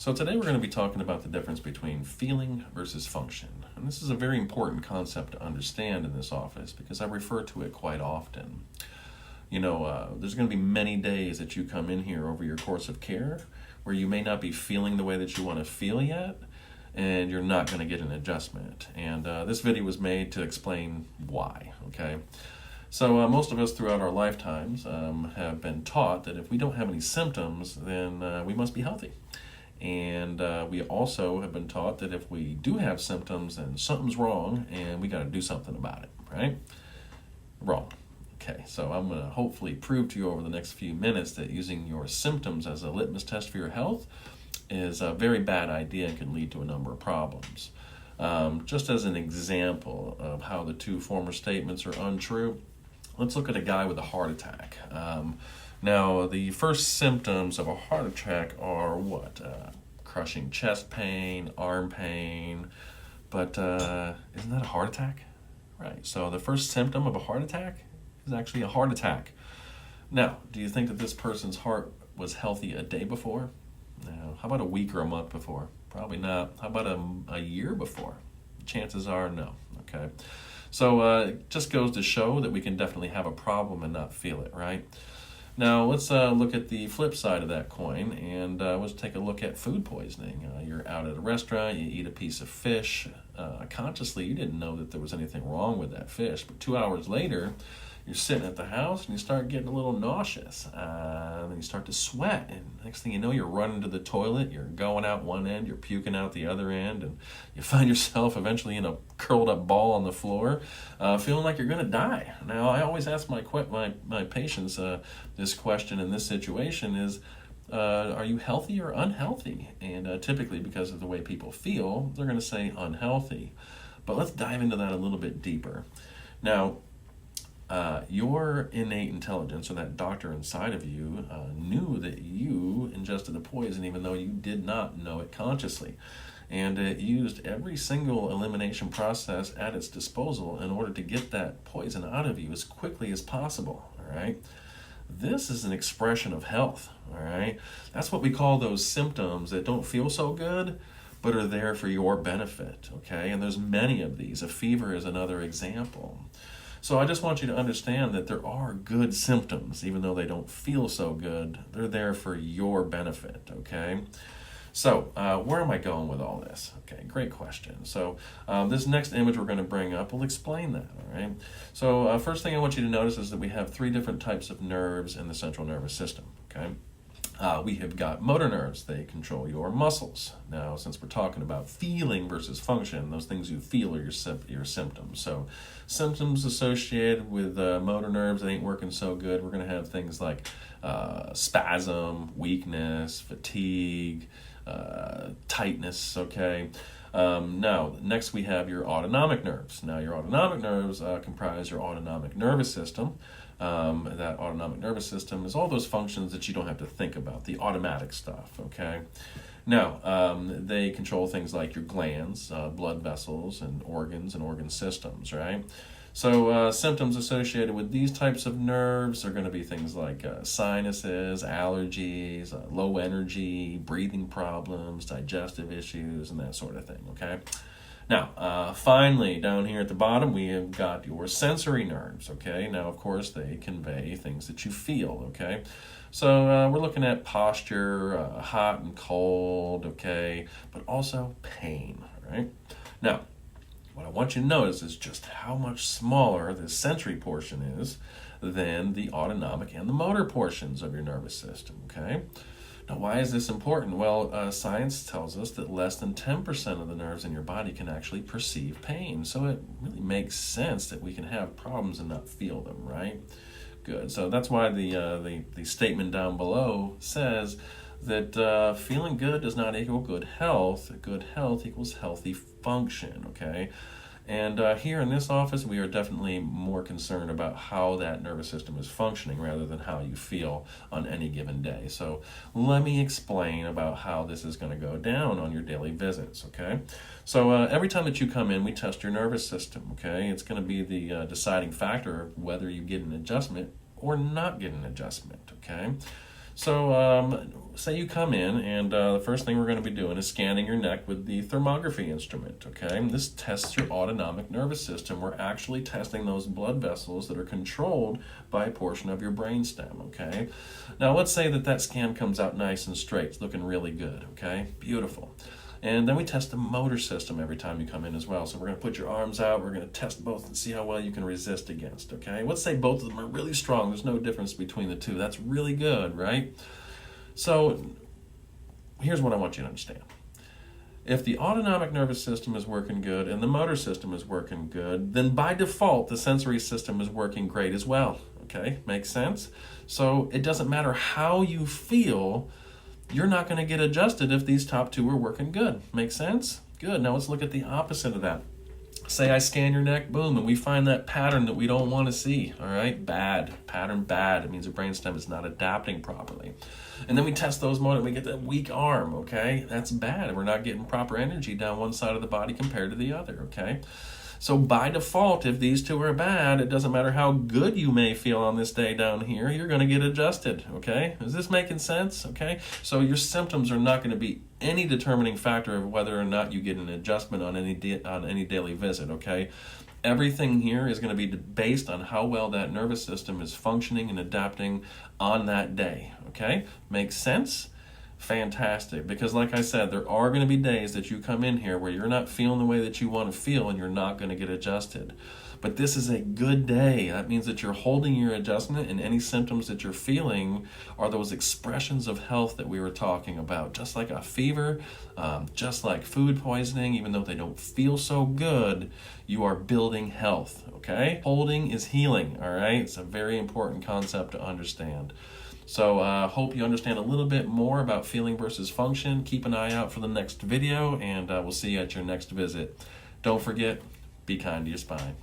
So today we're going to be talking about the difference between feeling versus function. And this is a very important concept to understand in this office because I refer to it quite often. There's going to be many days that you come in here over your course of care where you may not be feeling the way that you want to feel yet, and you're not going to get an adjustment. And this video was made to explain why, okay? So most of us throughout our lifetimes have been taught that if we don't have any symptoms, then we must be healthy. And we also have been taught that if we do have symptoms, then something's wrong and we got to do something about it, right? Wrong. Okay, so I'm going to hopefully prove to you over the next few minutes that using your symptoms as a litmus test for your health is a very bad idea and can lead to a number of problems. Just as an example of how the two former statements are untrue, let's look at a guy with a heart attack. Now, the first symptoms of a heart attack are what? Crushing chest pain, arm pain, but isn't that a heart attack? Right, so the first symptom of a heart attack is actually a heart attack. Now, do you think that this person's heart was healthy a day before? No. How about a week or a month before? Probably not. How about a year before? Chances are no, okay? So it just goes to show that we can definitely have a problem and not feel it, right? Now, let's look at the flip side of that coin, and let's take a look at food poisoning. You're out at a restaurant, you eat a piece of fish. Consciously, you didn't know that there was anything wrong with that fish, but 2 hours later, you're sitting at the house and you start getting a little nauseous. And you start to sweat, and next thing you know, you're running to the toilet, you're going out one end, you're puking out the other end, and you find yourself eventually in a curled up ball on the floor, feeling like you're going to die. Now, I always ask my patients this question in this situation is, are you healthy or unhealthy? And typically, because of the way people feel, they're going to say unhealthy. But let's dive into that a little bit deeper. Now, your innate intelligence, or that doctor inside of you, knew that you ingested a poison even though you did not know it consciously. And it used every single elimination process at its disposal in order to get that poison out of you as quickly as possible, all right? This is an expression of health, all right? That's what we call those symptoms that don't feel so good, but are there for your benefit, okay? And there's many of these. A fever is another example. So I just want you to understand that there are good symptoms, even though they don't feel so good. They're there for your benefit, okay? So where am I going with all this? Okay, great question. So this next image we're going to bring up will explain that, all right? So first thing I want you to notice is that we have 3 different types of nerves in the central nervous system, okay? We have got motor nerves. They control your muscles. Now, since we're talking about feeling versus function, those things you feel are your symptoms. So symptoms associated with motor nerves that ain't working so good, we're going to have things like spasm, weakness, fatigue, tightness, okay? Now, next we have your autonomic nerves. Now, your autonomic nerves comprise your autonomic nervous system. That autonomic nervous system is all those functions that you don't have to think about, the automatic stuff, okay? Now, they control things like your glands, blood vessels, and organ systems, right? So symptoms associated with these types of nerves are going to be things like sinuses, allergies, low energy, breathing problems, digestive issues, and that sort of thing, okay? Now, finally, down here at the bottom, we have got your sensory nerves, okay? Now, of course, they convey things that you feel, okay? So we're looking at posture, hot and cold, okay? But also pain, right? Now, what I want you to notice is just how much smaller the sensory portion is than the autonomic and the motor portions of your nervous system, okay? Now, why is this important? Well, science tells us that less than 10% of the nerves in your body can actually perceive pain. So it really makes sense that we can have problems and not feel them, right? Good. So that's why the statement down below says that feeling good does not equal good health. Good health equals healthy function, okay? And here in this office, we are definitely more concerned about how that nervous system is functioning rather than how you feel on any given day. So let me explain about how this is going to go down on your daily visits, okay? So every time that you come in, we test your nervous system, okay? It's going to be the deciding factor of whether you get an adjustment or not get an adjustment, okay? So say you come in, and the first thing we're going to be doing is scanning your neck with the thermography instrument, okay? And this tests your autonomic nervous system. We're actually testing those blood vessels that are controlled by a portion of your brainstem, okay? Now, let's say that scan comes out nice and straight. It's looking really good, okay? Beautiful. And then we test the motor system every time you come in as well. So we're going to put your arms out. We're going to test both and see how well you can resist against, okay? Let's say both of them are really strong. There's no difference between the two. That's really good, right? So here's what I want you to understand. If the autonomic nervous system is working good and the motor system is working good, then by default, the sensory system is working great as well, okay? Makes sense? So it doesn't matter how you feel, you're not going to get adjusted if these top two are working good. Make sense? Good. Now let's look at the opposite of that. Say I scan your neck, boom, and we find that pattern that we don't want to see, all right? Bad. Pattern bad. It means the brainstem is not adapting properly. And then we test those motor, and we get that weak arm, okay? That's bad. We're not getting proper energy down one side of the body compared to the other, okay? So by default, if these two are bad, it doesn't matter how good you may feel on this day down here, you're going to get adjusted, okay? Is this making sense, okay? So your symptoms are not going to be any determining factor of whether or not you get an adjustment on any daily visit, okay? Everything here is going to be based on how well that nervous system is functioning and adapting on that day, okay? Makes sense? Fantastic. Because like I said, there are going to be days that you come in here where you're not feeling the way that you want to feel and you're not going to get adjusted. But this is a good day. That means that you're holding your adjustment, and any symptoms that you're feeling are those expressions of health that we were talking about. Just like a fever, just like food poisoning, even though they don't feel so good, you are building health, okay? Holding is healing, all right? It's a very important concept to understand. So hope you understand a little bit more about feeling versus function. Keep an eye out for the next video, and we'll see you at your next visit. Don't forget, be kind to your spine.